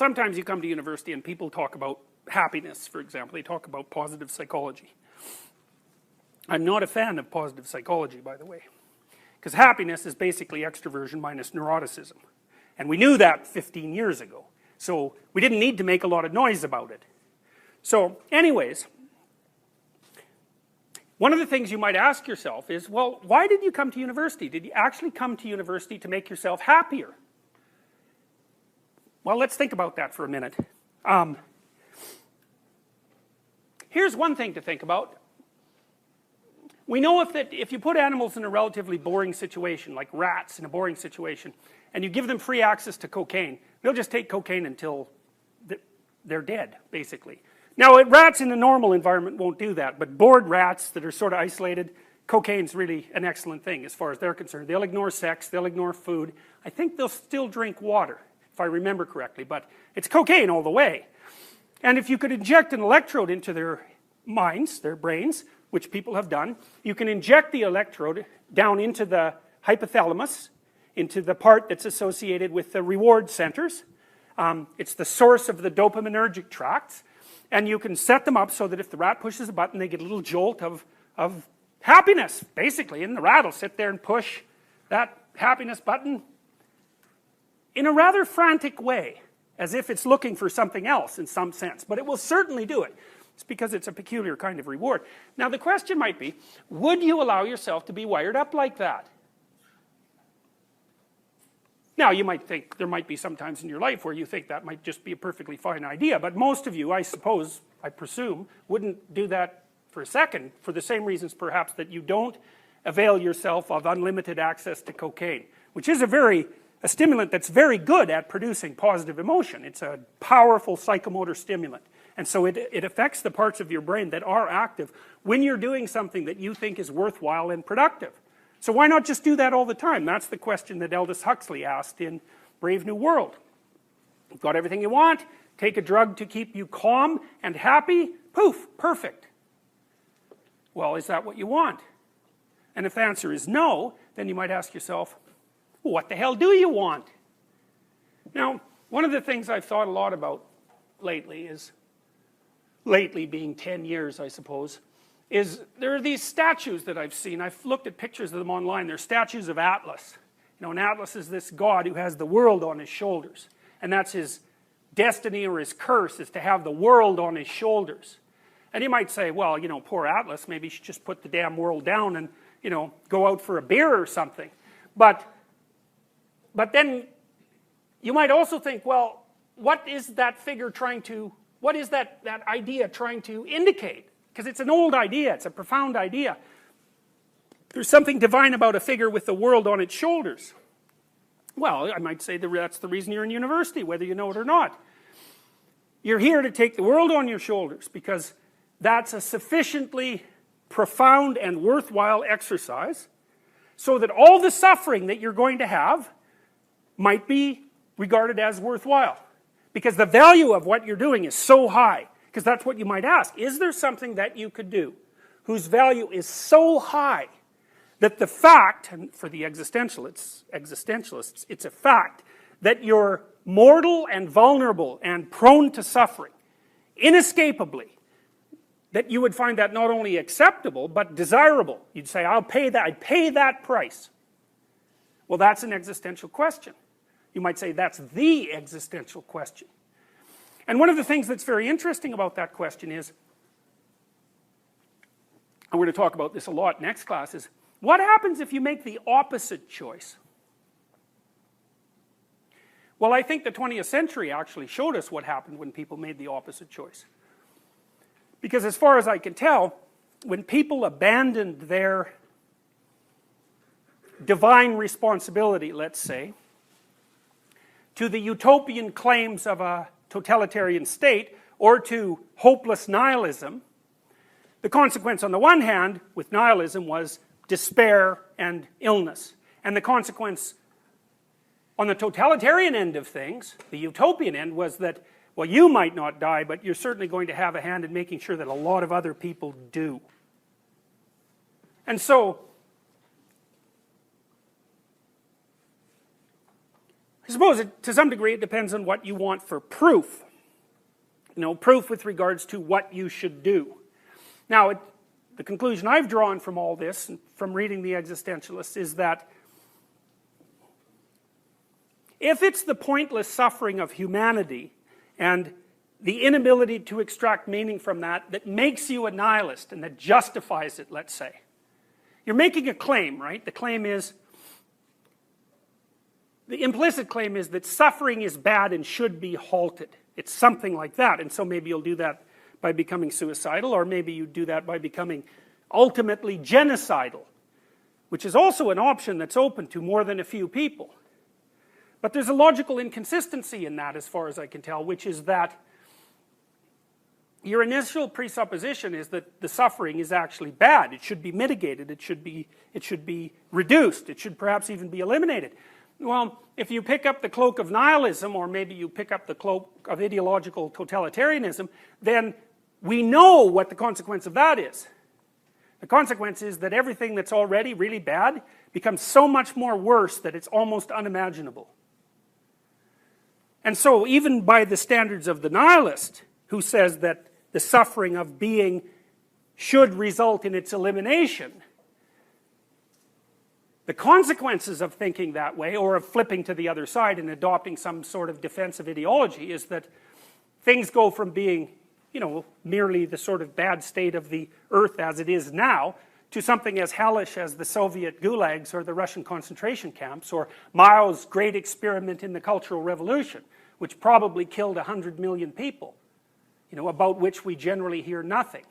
sometimes you come to university and people talk about happiness, for example. They talk about positive psychology. I'm not a fan of positive psychology, by the way, because happiness is basically extroversion minus neuroticism. And we knew that 15 years ago. So we didn't need to make a lot of noise about it. So anyways, one of the things you might ask yourself is, well, why did you come to university? Did you actually come to university to make yourself happier? Well, let's think about that for a minute. Here's one thing to think about. We know if you put animals in a relatively boring situation, like rats in a boring situation, and you give them free access to cocaine, they'll just take cocaine until they're dead, basically. Now, rats in a normal environment won't do that, but bored rats that are sort of isolated, cocaine's really an excellent thing as far as they're concerned. They'll ignore sex, they'll ignore food. I think they'll still drink water, if I remember correctly, but it's cocaine all the way. And if you could inject an electrode into their minds, their brains, which people have done, you can inject the electrode down into the hypothalamus, into the part that's associated with the reward centers. It's the source of the dopaminergic tracts, and you can set them up so that if the rat pushes a button, they get a little jolt of happiness, basically, and the rat will sit there and push that happiness button in a rather frantic way, as if it's looking for something else in some sense, but it will certainly do it. It's because it's a peculiar kind of reward. Now the question might be, would you allow yourself to be wired up like that? Now you might think, there might be some times in your life where you think that might just be a perfectly fine idea, but most of you, I suppose, I presume, wouldn't do that for a second, for the same reasons perhaps that you don't avail yourself of unlimited access to cocaine, which is a stimulant that's very good at producing positive emotion. It's a powerful psychomotor stimulant. And so it affects the parts of your brain that are active when you're doing something that you think is worthwhile and productive. So why not just do that all the time? That's the question that Aldous Huxley asked in Brave New World. You've got everything you want, take a drug to keep you calm and happy, poof, perfect. Well, is that what you want? And if the answer is no, then you might ask yourself, well, what the hell do you want? Now, one of the things I've thought a lot about lately is, lately being 10 years, I suppose, is there are these statues that I've seen. I've looked at pictures of them online. They're statues of Atlas. You know, and Atlas is this god who has the world on his shoulders. And that's his destiny or his curse, is to have the world on his shoulders. And you might say, well, you know, poor Atlas, maybe he should just put the damn world down and, you know, go out for a beer or something. But then you might also think, well, what is that figure trying to, what is that idea trying to indicate? Because it's an old idea, it's a profound idea. There's something divine about a figure with the world on its shoulders. Well, I might say that's the reason you're in university, whether you know it or not. You're here to take the world on your shoulders because that's a sufficiently profound and worthwhile exercise so that all the suffering that you're going to have might be regarded as worthwhile. Because the value of what you're doing is so high. Because that's what you might ask. Is there something that you could do whose value is so high that the fact, and for the existentialists, it's a fact that you're mortal and vulnerable and prone to suffering, inescapably, that you would find that not only acceptable, but desirable. You'd say, I'd pay that price. Well, that's an existential question. You might say that's the existential question. And one of the things that's very interesting about that question is, and we're going to talk about this a lot next class, is what happens if you make the opposite choice? Well, I think the 20th century actually showed us what happened when people made the opposite choice. Because as far as I can tell, when people abandoned their divine responsibility, let's say, to the utopian claims of a totalitarian state, or to hopeless nihilism, the consequence on the one hand with nihilism was despair and illness. And the consequence on the totalitarian end of things, the utopian end, was that, well, you might not die, but you're certainly going to have a hand in making sure that a lot of other people do. And so suppose to some degree it depends on what you want for proof. Proof with regards to what you should do. Now, the conclusion I've drawn from all this, from reading the existentialists, is that if it's the pointless suffering of humanity and the inability to extract meaning from that that makes you a nihilist and that justifies it, let's say, you're making a claim, right? The claim is, the implicit claim is that suffering is bad and should be halted. It's something like that, and so maybe you'll do that by becoming suicidal, or maybe you do that by becoming ultimately genocidal, which is also an option that's open to more than a few people. But there's a logical inconsistency in that, as far as I can tell, which is that your initial presupposition is that the suffering is actually bad. It should be mitigated. It should be reduced. It should perhaps even be eliminated. Well, if you pick up the cloak of nihilism, or maybe you pick up the cloak of ideological totalitarianism, then we know what the consequence of that is. The consequence is that everything that's already really bad becomes so much more worse that it's almost unimaginable. And so, even by the standards of the nihilist, who says that the suffering of being should result in its elimination, the consequences of thinking that way, or of flipping to the other side and adopting some sort of defensive ideology, is that things go from being, merely the sort of bad state of the earth as it is now, to something as hellish as the Soviet gulags or the Russian concentration camps, or Mao's great experiment in the Cultural Revolution, which probably killed 100 million people, about which we generally hear nothing.